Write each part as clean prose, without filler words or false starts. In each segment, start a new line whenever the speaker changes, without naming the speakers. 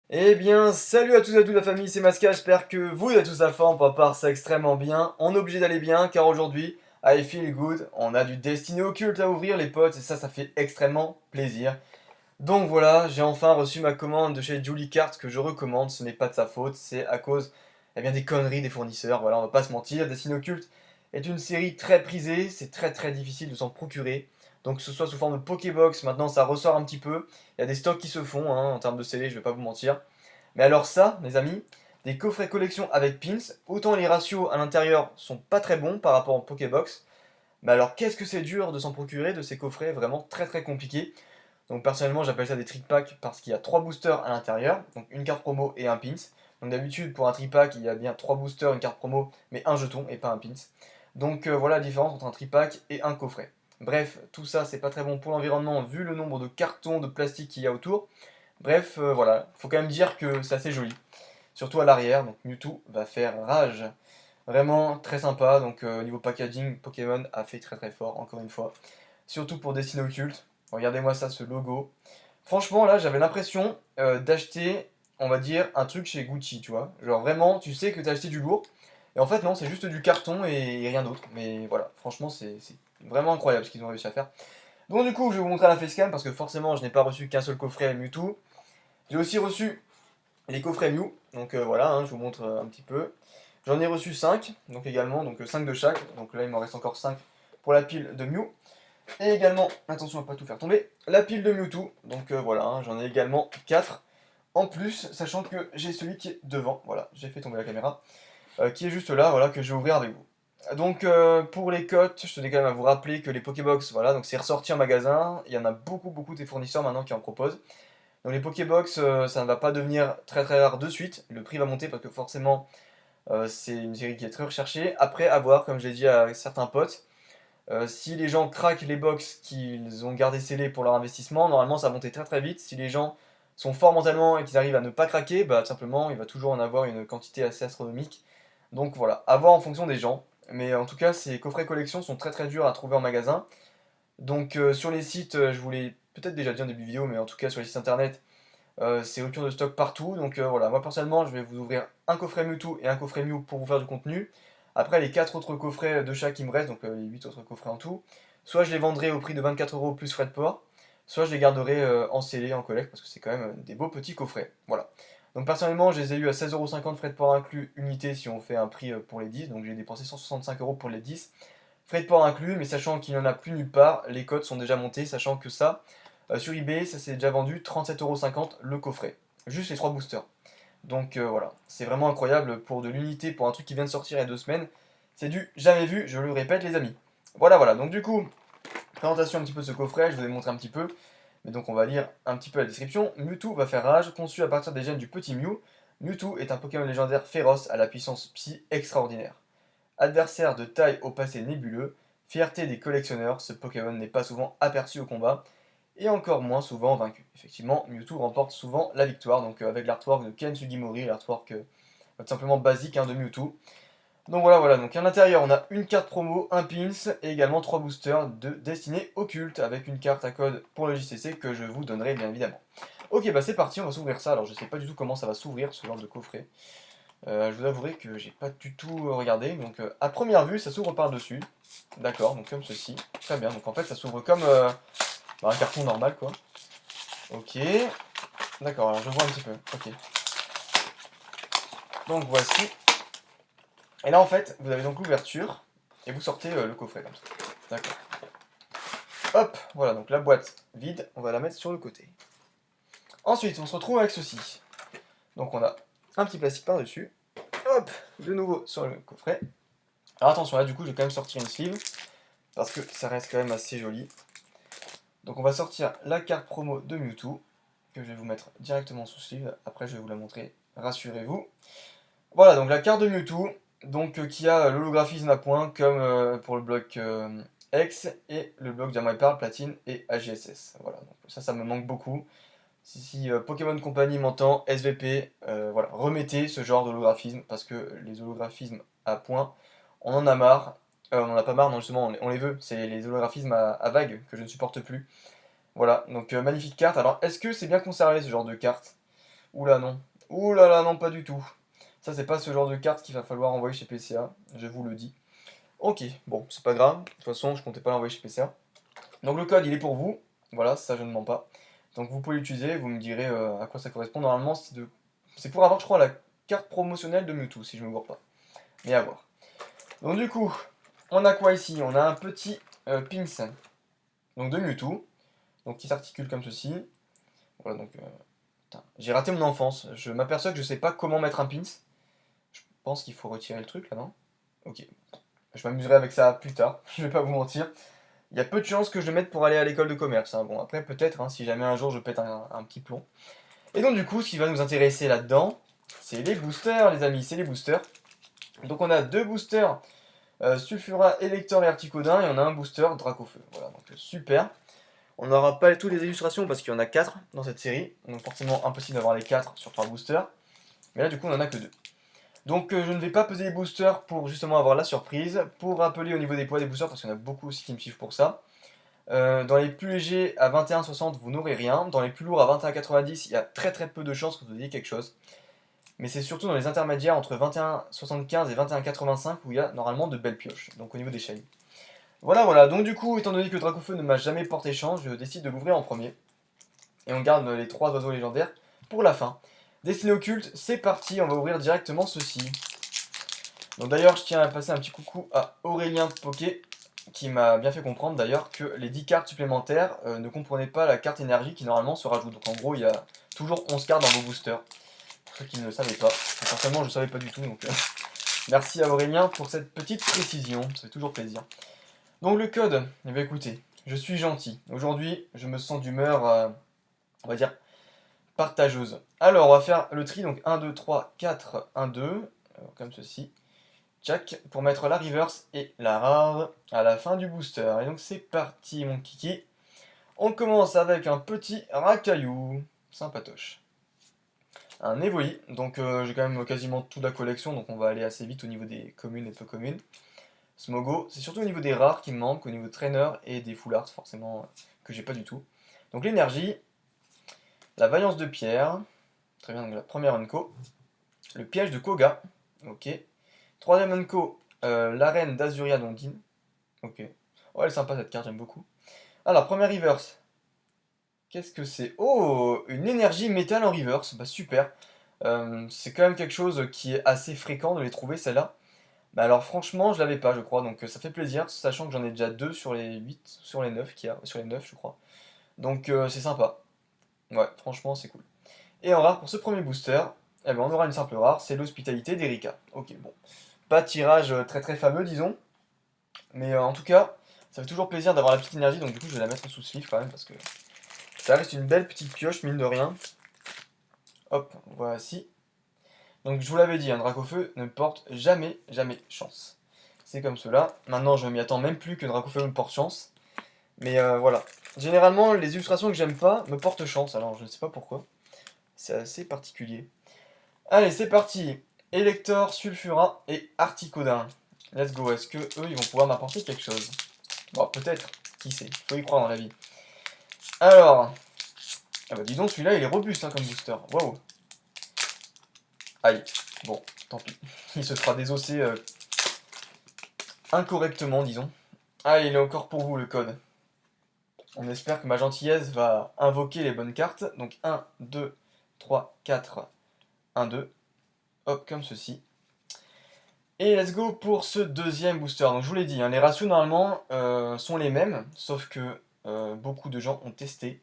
Eh bien, salut à tous et à toute la famille, c'est Masca, j'espère que vous êtes tous à fond, pour ma part ça extrêmement bien. On est obligé d'aller bien, car aujourd'hui, I feel good, on a du Destiny Occulte à ouvrir les potes, et ça fait extrêmement plaisir. Donc voilà, j'ai enfin reçu ma commande de chez Julie Cart que je recommande, ce n'est pas de sa faute, c'est à cause des conneries des fournisseurs, voilà, on va pas se mentir. Destiny Occulte est une série très prisée, c'est très difficile de s'en procurer. Donc que ce soit sous forme de Pokébox, maintenant ça ressort un petit peu, il y a des stocks qui se font hein, en termes de scellés, je vais pas vous mentir. Mais alors ça, mes amis, des coffrets collection avec pins, autant les ratios à l'intérieur sont pas très bons par rapport au Pokébox, mais alors qu'est-ce que c'est dur de s'en procurer de ces coffrets, vraiment très compliqué. Donc personnellement j'appelle ça des trick packs parce qu'il y a 3 boosters à l'intérieur, donc une carte promo et un pins. Donc d'habitude pour un trick pack il y a bien 3 boosters, une carte promo, mais un jeton et pas un pins. Donc voilà la différence entre un trick pack et un coffret. Bref, tout ça c'est pas très bon pour l'environnement vu le nombre de cartons de plastique qu'il y a autour. Bref, voilà, faut quand même dire que c'est assez joli. Surtout à l'arrière, donc Mewtwo va faire rage. Vraiment très sympa, donc niveau packaging, Pokémon a fait très fort, encore une fois. Surtout pour Destiny Occulte. Regardez-moi ça, ce logo. Franchement, là, j'avais l'impression d'acheter, on va dire, un truc chez Gucci, tu vois. Genre vraiment, tu sais que t'as acheté du lourd. Et en fait, non, c'est juste du carton et rien d'autre. Mais voilà, franchement, c'est vraiment incroyable ce qu'ils ont réussi à faire. Donc du coup, je vais vous montrer la facecam parce que forcément, je n'ai pas reçu qu'un seul coffret Mewtwo. J'ai aussi reçu les coffrets Mew. Donc voilà, hein, je vous montre un petit peu. J'en ai reçu 5, donc également, donc 5 de chaque. Donc là, il m'en reste encore 5 pour la pile de Mew. Et également, attention à pas tout faire tomber, la pile de Mewtwo. Donc voilà, hein, j'en ai également 4 en plus, sachant que j'ai celui qui est devant. Voilà, j'ai fait tomber la caméra. Qui est juste là, voilà, que je vais ouvrir avec vous. Donc pour les cotes, je tenais quand même à vous rappeler que les Pokébox, voilà, donc c'est ressorti en magasin. Il y en a beaucoup des fournisseurs maintenant qui en proposent. Donc les Pokébox, ça ne va pas devenir très rare de suite. Le prix va monter parce que forcément, c'est une série qui est très recherchée. Après, à voir, comme j'ai dit à certains potes, si les gens craquent les box qu'ils ont gardé scellées pour leur investissement, normalement ça va monter très vite. Si les gens sont forts mentalement et qu'ils arrivent à ne pas craquer, bah tout simplement il va toujours en avoir une quantité assez astronomique. Donc voilà, à voir en fonction des gens. Mais en tout cas, ces coffrets collection sont très durs à trouver en magasin. Donc sur les sites, je vous l'ai peut-être déjà dit en début de vidéo, mais en tout cas sur les sites internet, c'est rupture de stock partout. Donc voilà, moi personnellement, je vais vous ouvrir un coffret Mewtwo et un coffret Mew pour vous faire du contenu. Après, les 4 autres coffrets de chaque qui me restent, donc les 8 autres coffrets en tout, soit je les vendrai au prix de 24 € plus frais de port, soit je les garderai en scellé, en collecte, parce que c'est quand même des beaux petits coffrets. Voilà. Donc personnellement, je les ai eu à 16,50 € frais de port inclus, unité si on fait un prix pour les 10, donc j'ai dépensé 165 € pour les 10. Frais de port inclus, mais sachant qu'il n'y en a plus nulle part, les codes sont déjà montés, sachant que ça, sur eBay, ça s'est déjà vendu 37,50 € le coffret. Juste les 3 boosters. Donc voilà, c'est vraiment incroyable pour de l'unité, pour un truc qui vient de sortir il y a 2 semaines. C'est du jamais vu, je le répète les amis. Voilà, donc du coup, présentation un petit peu de ce coffret, je vous ai montré un petit peu. Mais donc on va lire un petit peu la description. Mewtwo va faire rage, conçu à partir des gènes du petit Mew. Mewtwo est un Pokémon légendaire féroce à la puissance psy extraordinaire. Adversaire de taille au passé nébuleux, fierté des collectionneurs, ce Pokémon n'est pas souvent aperçu au combat, et encore moins souvent vaincu. Effectivement, Mewtwo remporte souvent la victoire, donc avec l'artwork de Ken Sugimori, l'artwork tout simplement basique hein, de Mewtwo. Donc voilà, donc à l'intérieur on a une carte promo, un pins, et également 3 boosters de Destinée Occulte, avec une carte à code pour le JCC que je vous donnerai bien évidemment. Ok, bah c'est parti, on va s'ouvrir ça, alors je sais pas du tout comment ça va s'ouvrir ce genre de coffret. Je vous avouerai que j'ai pas du tout regardé, donc à première vue ça s'ouvre par dessus. D'accord, donc comme ceci, très bien, donc en fait ça s'ouvre comme un carton normal quoi. Ok, d'accord, alors je vois un petit peu, ok. Donc voici. Et là en fait, vous avez donc l'ouverture, et vous sortez le coffret comme ça. D'accord. Hop, voilà, donc la boîte vide, on va la mettre sur le côté. Ensuite, on se retrouve avec ceci. Donc on a un petit plastique par-dessus. Hop, de nouveau sur le coffret. Alors attention, là du coup, je vais quand même sortir une sleeve, parce que ça reste quand même assez joli. Donc on va sortir la carte promo de Mewtwo, que je vais vous mettre directement sous sleeve. Après, je vais vous la montrer, rassurez-vous. Voilà, donc la carte de Mewtwo, donc qui a l'holographisme à point, comme pour le bloc X, et le bloc Diamant et Perle, Platine et AGSS. Voilà, donc ça me manque beaucoup. Si Pokémon Company m'entend, SVP, voilà, remettez ce genre d'holographisme, parce que les holographismes à point, on en a marre. On en a pas marre, non, justement, on les veut. C'est les holographismes à vagues que je ne supporte plus. Voilà, donc magnifique carte. Alors, est-ce que c'est bien conservé ce genre de carte? Oula, non. Oula là, non, pas du tout. Ça, c'est pas ce genre de carte qu'il va falloir envoyer chez PCA, je vous le dis. Ok, bon, c'est pas grave. De toute façon, je comptais pas l'envoyer chez PCA. Donc, le code, il est pour vous. Voilà, ça, je ne mens pas. Donc, vous pouvez l'utiliser, vous me direz à quoi ça correspond. Normalement, c'est pour avoir, je crois, la carte promotionnelle de Mewtwo, si je me gourre pas. Mais à voir. Donc, du coup, on a quoi ici? On a un petit pins donc de Mewtwo, donc qui s'articule comme ceci. Voilà, donc putain, j'ai raté mon enfance. Je m'aperçois que je sais pas comment mettre un pins. Je pense qu'il faut retirer le truc là, non? Ok. Je m'amuserai avec ça plus tard, je vais pas vous mentir. Il y a peu de chances que je le mette pour aller à l'école de commerce, hein. Bon, après, peut-être, hein, si jamais un jour je pète un petit plomb. Et donc, du coup, ce qui va nous intéresser là-dedans, c'est les boosters, les amis, c'est les boosters. Donc, on a deux boosters Sulfura, Elector et Articodin, et on a un booster Dracofeu. Voilà, donc super. On n'aura pas toutes les illustrations parce qu'il y en a 4 dans cette série, donc forcément impossible d'avoir les 4 sur 3 boosters. Mais là, du coup, on en a que 2. Donc, je ne vais pas peser les boosters pour justement avoir la surprise. Pour rappeler au niveau des poids des boosters, parce qu'il y en a beaucoup aussi qui me suivent pour ça. Dans les plus légers à 21,60, vous n'aurez rien. Dans les plus lourds à 21,90, il y a très très peu de chances que vous ayez quelque chose. Mais c'est surtout dans les intermédiaires entre 21,75 et 21,85 où il y a normalement de belles pioches. Donc au niveau des shiny. Voilà, voilà. Donc du coup, étant donné que Dracofeu ne m'a jamais porté chance, je décide de l'ouvrir en premier. Et on garde les 3 oiseaux légendaires pour la fin. Destiné occulte, c'est parti, on va ouvrir directement ceci. Donc d'ailleurs, je tiens à passer un petit coucou à Aurélien Poké, qui m'a bien fait comprendre d'ailleurs que les 10 cartes supplémentaires ne comprenaient pas la carte énergie qui normalement se rajoute. Donc en gros, il y a toujours 11 cartes dans vos boosters. Pour ceux qui ne le savaient pas. Personnellement, je ne savais pas du tout. Donc merci à Aurélien pour cette petite précision, ça fait toujours plaisir. Donc le code, eh bien écoutez, je suis gentil. Aujourd'hui, je me sens d'humeur, on va dire, partageuse. Alors, on va faire le tri, donc 1, 2, 3, 4, 1, 2, comme ceci. Tchac, pour mettre la reverse et la rare à la fin du booster. Et donc c'est parti mon kiki. On commence avec un petit racaillou, sympatoche. Un Evoli, donc j'ai quand même quasiment toute la collection, donc on va aller assez vite au niveau des communes et peu communes. Smogo, c'est surtout au niveau des rares qui me manquent, au niveau de trainer et des full art forcément que j'ai pas du tout. Donc l'énergie, la vaillance de pierre, très bien, donc la première Unco, le piège de Koga, ok. Troisième Unco, l'arène d'Azuria Dondine, ok. Oh elle est sympa cette carte, j'aime beaucoup. Alors première reverse, qu'est-ce que c'est? Oh, une énergie métal en reverse, bah super. C'est quand même quelque chose qui est assez fréquent de les trouver celle-là. Bah alors franchement, je l'avais pas, je crois, donc ça fait plaisir, sachant que j'en ai déjà 2 sur les 8, sur les 9 qu'il y a, sur les 9 je crois. Donc c'est sympa. Ouais, franchement, c'est cool. Et en rare, pour ce premier booster, eh ben, on aura une simple rare, c'est l'hospitalité d'Erika. Ok, bon. Pas de tirage très très fameux, disons. Mais en tout cas, ça fait toujours plaisir d'avoir la petite énergie, donc du coup je vais la mettre sous sleeve quand même, parce que ça reste une belle petite pioche, mine de rien. Hop, voici. Donc je vous l'avais dit, un Dracofeu ne porte jamais, jamais chance. C'est comme cela. Maintenant, je m'y attends même plus que Dracofeu me porte chance. Mais voilà. Généralement, les illustrations que j'aime pas me portent chance, alors je ne sais pas pourquoi. C'est assez particulier. Allez, c'est parti. Elector, Sulfura et Articodin. Let's go. Est-ce que eux, ils vont pouvoir m'apporter quelque chose? Bon, peut-être. Qui sait? Faut y croire dans la vie. Alors. Ah bah dis donc, celui-là, il est robuste hein, comme booster. Waouh. Aïe. Bon, tant pis. Il se fera désosser incorrectement, disons. Allez, il est encore pour vous le code. On espère que ma gentillesse va invoquer les bonnes cartes. Donc 1, 2, 3, 4, 1, 2. Hop, comme ceci. Et let's go pour ce deuxième booster. Donc je vous l'ai dit, hein, les ratios normalement sont les mêmes, sauf que beaucoup de gens ont testé.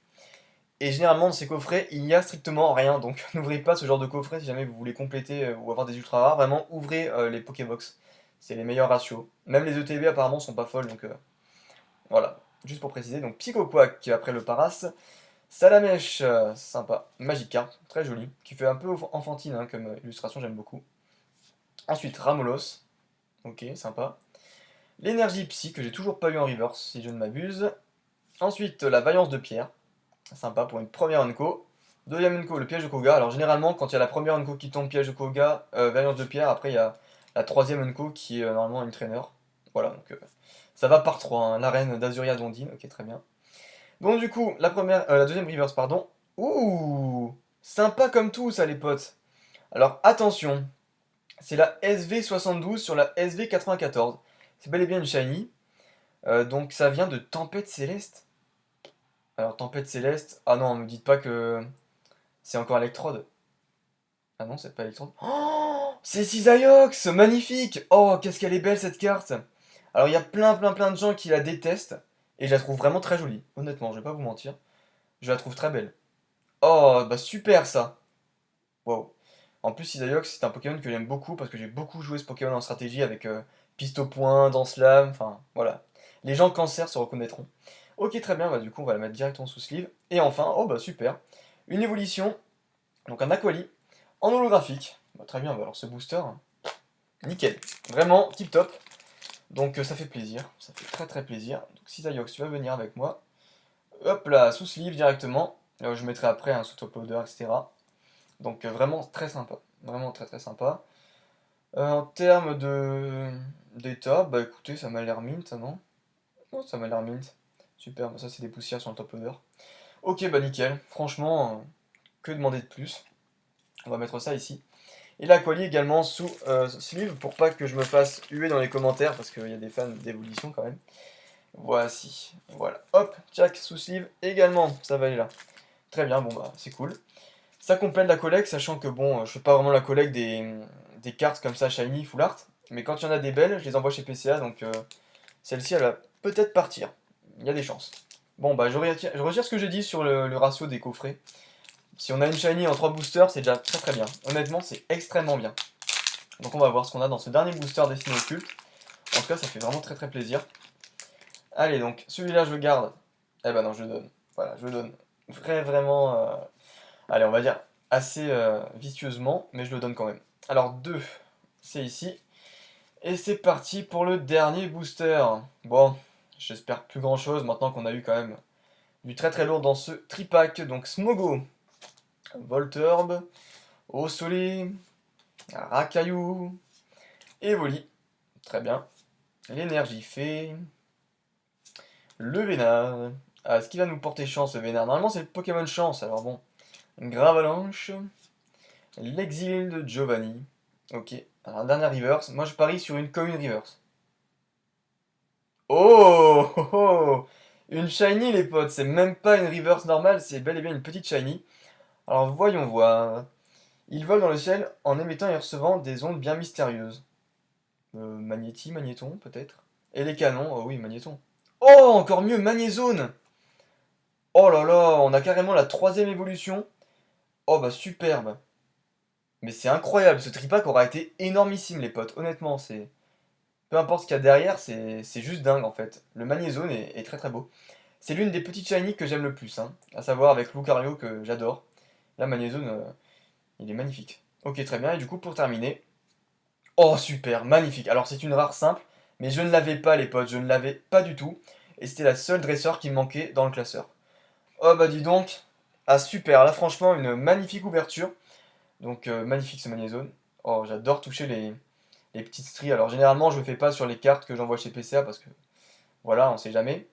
Et généralement dans ces coffrets, il n'y a strictement rien, donc n'ouvrez pas ce genre de coffret si jamais vous voulez compléter ou avoir des ultra rares. Vraiment, ouvrez les Pokébox. C'est les meilleurs ratios. Même les ETB apparemment sont pas folles, donc voilà. Juste pour préciser, donc Psycho Quack après le Paras. Salamèche, sympa. Magikarp, très joli. Qui fait un peu enfantine hein, comme illustration, j'aime beaucoup. Ensuite, Ramolos. Ok, sympa. L'énergie psy, que j'ai toujours pas eu en reverse, si je ne m'abuse. Ensuite, la vaillance de pierre. Sympa pour une première Unco. Deuxième Unco, le piège de Koga. Alors généralement, quand il y a la première Unco qui tombe, piège de Koga, vaillance de pierre, après il y a la troisième Unco qui est normalement une trainer. Voilà, donc ça va par 3, hein. La reine d'Azuria Dondine, ok, très bien. Donc du coup, la deuxième reverse, pardon. Ouh, sympa comme tout ça les potes. Alors attention, c'est la SV72 sur la SV94. C'est bel et bien une shiny. Donc ça vient de Tempête Céleste. Alors Tempête Céleste, ah non, me dites pas que c'est encore Electrode. Ah non, c'est pas Electrode. Oh, c'est Cisaiox, magnifique. Oh, qu'est-ce qu'elle est belle cette carte. Alors il y a plein de gens qui la détestent. Et je la trouve vraiment très jolie. Honnêtement, je vais pas vous mentir. Je la trouve très belle. Oh, bah super ça. Wow. En plus, Cisaiox, c'est un Pokémon que j'aime beaucoup parce que j'ai beaucoup joué ce Pokémon en stratégie avec Piste au point, Danse Lame, enfin voilà. Les gens cancer se reconnaîtront. Ok, très bien, bah du coup, on va la mettre directement sous sleeve. Et enfin, oh bah super, une évolution, donc un Aquali en holographique. Bah, très bien, bah, alors ce booster, hein, nickel, vraiment tip top. Donc ça fait plaisir, ça fait très plaisir. Donc Cisaiox, tu vas venir avec moi. Hop là, sous sleeve directement. Je mettrai après un sous top loader, etc. Donc vraiment très sympa, vraiment très sympa. En termes de d'état, bah écoutez, ça m'a l'air mint, ça, non? Oh, ça m'a l'air mint. Super, bah, ça c'est des poussières sur le top loader. Ok, bah nickel, franchement, que demander de plus? On va mettre ça ici. Et l'Aquali également sous sleeve pour pas que je me fasse huer dans les commentaires parce qu'il y a des fans d'évolution quand même. Voici, voilà, hop, tchac, sous sleeve également, ça va aller là. Très bien, bon bah c'est cool. Ça complète la collecte, sachant que bon, je fais pas vraiment la collecte des cartes comme ça, shiny, full art, mais quand il y en a des belles, je les envoie chez PCA, donc celle-ci elle va peut-être partir. Il y a des chances. Bon bah je retire ce que j'ai dit sur le ratio des coffrets. Si on a une shiny en 3 boosters, c'est déjà très bien. Honnêtement, c'est extrêmement bien. Donc on va voir ce qu'on a dans ce dernier booster destiné au culte. En tout cas, ça fait vraiment très plaisir. Allez, donc celui-là, je le garde. Eh ben non, je le donne. Voilà, je le donne. Vraiment, allez, on va dire assez vicieusement, mais je le donne quand même. Alors 2, c'est ici. Et c'est parti pour le dernier booster. Bon, j'espère plus grand chose maintenant qu'on a eu quand même du très lourd dans ce tripack. Donc Smogo, Voltorb, Ossolé, Rakaillou, Evoli. Très bien. L'énergie fait. Le Vénard. Ah, est-ce qu'il va nous porter chance, le Vénard? Normalement, c'est le Pokémon chance, alors bon. Gravalanche. L'exil de Giovanni. Ok. Alors, un dernier reverse. Moi, je parie sur une commune reverse. Oh, oh, oh. Une shiny, les potes. C'est même pas une reverse normale, c'est bel et bien une petite shiny. Alors, voyons voir. Il vole dans le ciel en émettant et recevant des ondes bien mystérieuses. Magnéton, peut-être. Et les canons, oh oui, magnéton. Oh, encore mieux, magnézone. Oh là là, on a carrément la troisième évolution. Oh bah superbe. Mais c'est incroyable, ce tripack aura été énormissime les potes. Honnêtement, c'est... Peu importe ce qu'il y a derrière, c'est juste dingue en fait. Le magnézone est très beau. C'est l'une des petites shiny que j'aime le plus, hein. À savoir avec Lucario que j'adore. La magnézone, il est magnifique. Ok, très bien. Et du coup, pour terminer... Oh super, magnifique. Alors c'est une rare simple, mais je ne l'avais pas les potes, je ne l'avais pas du tout. Et c'était la seule dresseur qui me manquait dans le classeur. Oh bah dis donc. Ah super, là franchement une magnifique ouverture. Donc magnifique ce magnézone. Oh j'adore toucher les petites stries. Alors généralement je le fais pas sur les cartes que j'envoie chez PCA parce que voilà, on sait jamais.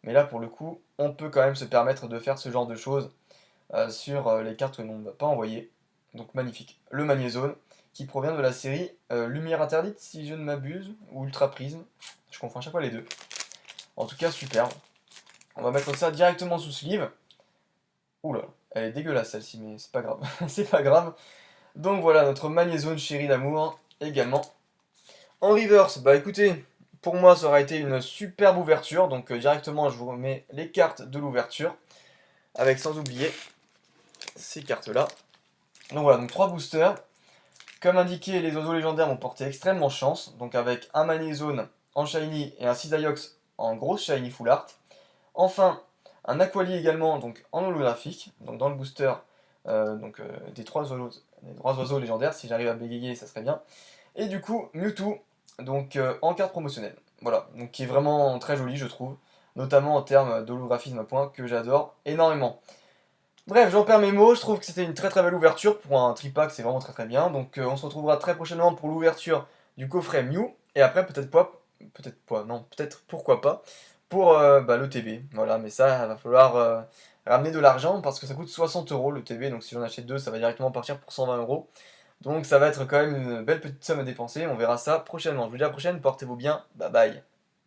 Mais là pour le coup, on peut quand même se permettre de faire ce genre de choses sur les cartes que l'on ne va pas envoyer. Donc magnifique. Le magnézone qui provient de la série Lumière Interdite si je ne m'abuse, ou Ultra Prisme. Je confonds à chaque fois les deux. En tout cas superbe. On va mettre ça directement sous sleeve. Oula, elle est dégueulasse celle-ci, mais c'est pas grave. C'est pas grave. Donc voilà, notre magnézone chérie d'amour, également. En reverse, bah écoutez, pour moi ça aura été une superbe ouverture. Donc directement je vous remets les cartes de l'ouverture. Avec sans oublier ces cartes-là. Donc voilà, donc 3 boosters. Comme indiqué, les oiseaux légendaires m'ont porté extrêmement chance. Donc avec un magnézone en shiny et un Cisaiox en grosse shiny full art. Enfin, un Aquali également, donc en holographique, donc dans le booster des trois oiseaux légendaires, si j'arrive à bégayer, ça serait bien. Et du coup, Mewtwo, donc en carte promotionnelle. Voilà, donc qui est vraiment très joli, je trouve, notamment en termes d'holographisme à point, que j'adore énormément. Bref, j'en perds mes mots, je trouve que c'était une très belle ouverture, pour un tripack c'est vraiment très bien, donc on se retrouvera très prochainement pour l'ouverture du coffret Mew, et après peut-être peut-être pas, non, peut-être pourquoi pas, pour le TB. Voilà, mais ça, il va falloir ramener de l'argent parce que ça coûte 60 euros le TB, donc si j'en achète deux, ça va directement partir pour 120 euros. Donc ça va être quand même une belle petite somme à dépenser, on verra ça prochainement. Je vous dis à la prochaine, portez-vous bien, bye bye.